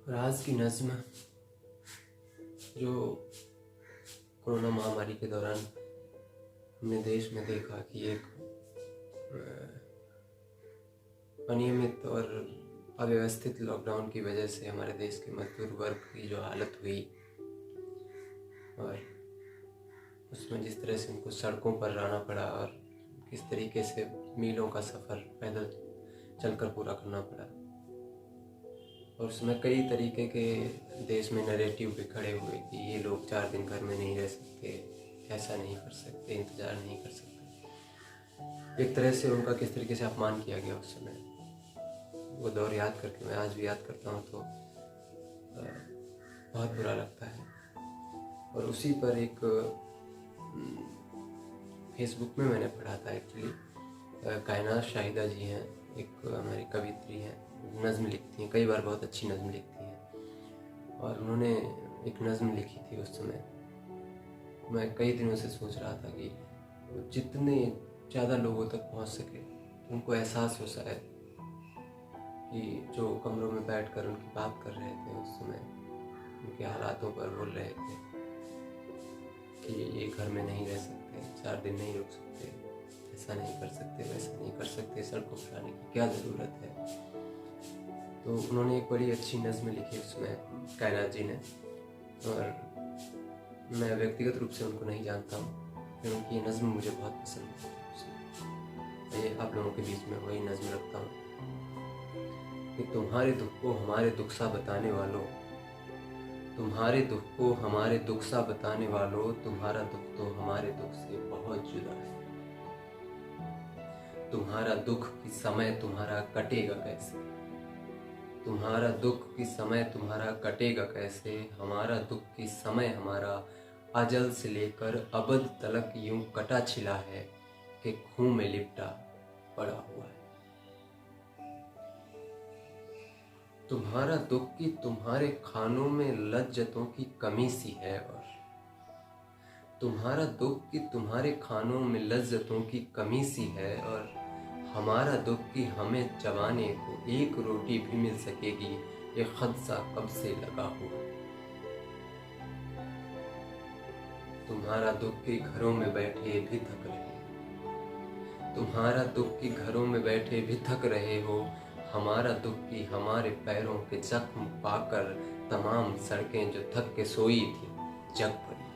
और आज की नज़्म जो कोरोना महामारी के दौरान हमने देश में देखा कि एक अनियमित और अव्यवस्थित लॉकडाउन की वजह से हमारे देश के मजदूर वर्ग की जो हालत हुई और उसमें जिस तरह से उनको सड़कों पर रहना पड़ा और किस तरीके से मीलों का सफ़र पैदल चलकर पूरा करना पड़ा, और उसमें कई तरीके के देश में नैरेटिव भी खड़े हुए कि ये लोग 4 दिन घर में नहीं रह सकते, ऐसा नहीं कर सकते, इंतज़ार नहीं कर सकते। एक तरह से उनका किस तरीके से अपमान किया गया उस समय, वो दौर याद करके मैं आज भी याद करता हूँ तो बहुत बुरा लगता है। और उसी पर एक फेसबुक में मैंने पढ़ा था एक्चुअली, कायनात शाहिदा जी हैं, एक हमारी कवित्री हैं, नज़्म लिखती हैं, कई बार बहुत अच्छी नज़्म लिखती हैं, और उन्होंने एक नज़्म लिखी थी उस समय। मैं कई दिनों से सोच रहा था कि जितने ज़्यादा लोगों तक पहुंच सके, उनको एहसास हो शायद कि जो कमरों में बैठकर उनकी बात कर रहे थे उस समय, उनके हालातों पर बोल रहे थे कि ये घर में नहीं रह सकते, 4 दिन नहीं रुक सकते, ऐसा नहीं कर सकते, वैसा नहीं कर सकते, सड़कों पर आने की क्या ज़रूरत है। तो उन्होंने एक बड़ी अच्छी नज़्म लिखी उसमें, कायनात जी ने, और मैं व्यक्तिगत रूप से उनको नहीं जानता हूँ, फिर उनकी ये नज़्म मुझे बहुत पसंद है। ये आप लोगों के बीच में वही नज़्म रखता हूँ कि तुम्हारे दुख को हमारे दुख सा बताने वालों, तुम्हारे दुख को हमारे दुख सा बताने वालों, तुम्हारा दुख तो हमारे दुख से बहुत जुदा है। तुम्हारा दुख की समय तुम्हारा कटेगा कैसे, तुम्हारा दुख की समय तुम्हारा कटेगा कैसे, हमारा दुख की समय हमारा अजल से लेकर अबद तलक यूं कटा छिला है कि खून में लिपटा पड़ा हुआ है। तुम्हारा दुख की तुम्हारे खानों में लज्जतों की कमी सी है, और तुम्हारा दुख की तुम्हारे खानों में लज्जतों की कमी सी है, और हमारा दुख की हमें चबाने को एक रोटी भी मिल सकेगी, ये खदशा कब से लगा हुआ है। तुम्हारा दुख के घरों में बैठे भी थक रहे, तुम्हारा दुख की घरों में बैठे भी थक रहे हो, हमारा दुख की हमारे पैरों के जख्म पाकर तमाम सड़कें जो थक के सोई थी जग पड़ी।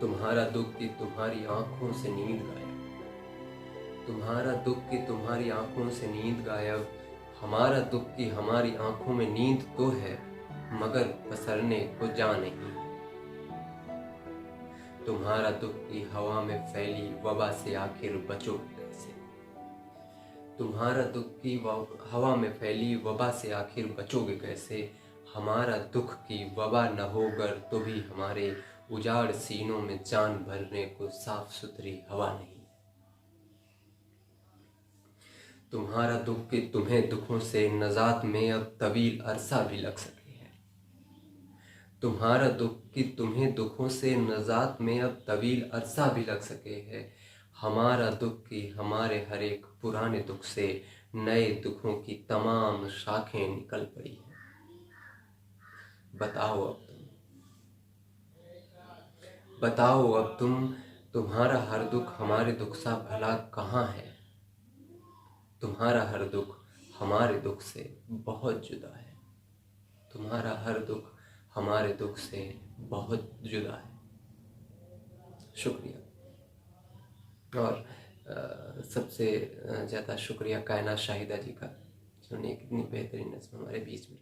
तुम्हारा दुख की तुम्हारी आंखों से नींद गायब, तुम्हारा दुख की तुम्हारी आंखों से नींद गायब, हमारा दुख की हमारी आंखों में नींद तो है मगर पसरने को जा नहीं। तुम्हारा दुख की हवा में फैली वबा से आखिर बचोगे कैसे, तुम्हारा दुख की हवा में फैली वबा से आखिर बचोगे कैसे, हमारा दुख की वबा न होकर तो भी हमारे उजाड़ सीनों में जान भरने को साफ सुथरी हवा नहीं। तुम्हारा दुख कि तुम्हें दुखों से नजात में अब तवील अरसा भी लग सके है, तुम्हारा दुख कि तुम्हें दुखों से नजात में अब तवील अरसा भी लग सके है, हमारा दुख कि हमारे हर एक पुराने दुख से नए दुखों की तमाम शाखें निकल पड़ी हैं। बताओ अब तुम, बताओ अब तुम, तुम्हारा हर दुख हमारे दुख सा भला कहाँ है, तुम्हारा हर दुख हमारे दुख से बहुत जुदा है, तुम्हारा हर दुख हमारे दुख से बहुत जुदा है। शुक्रिया, और सबसे ज़्यादा शुक्रिया कायनात शाहिदा जी का, जिन्होंने कितनी बेहतरीन नज़्म हमारे बीच में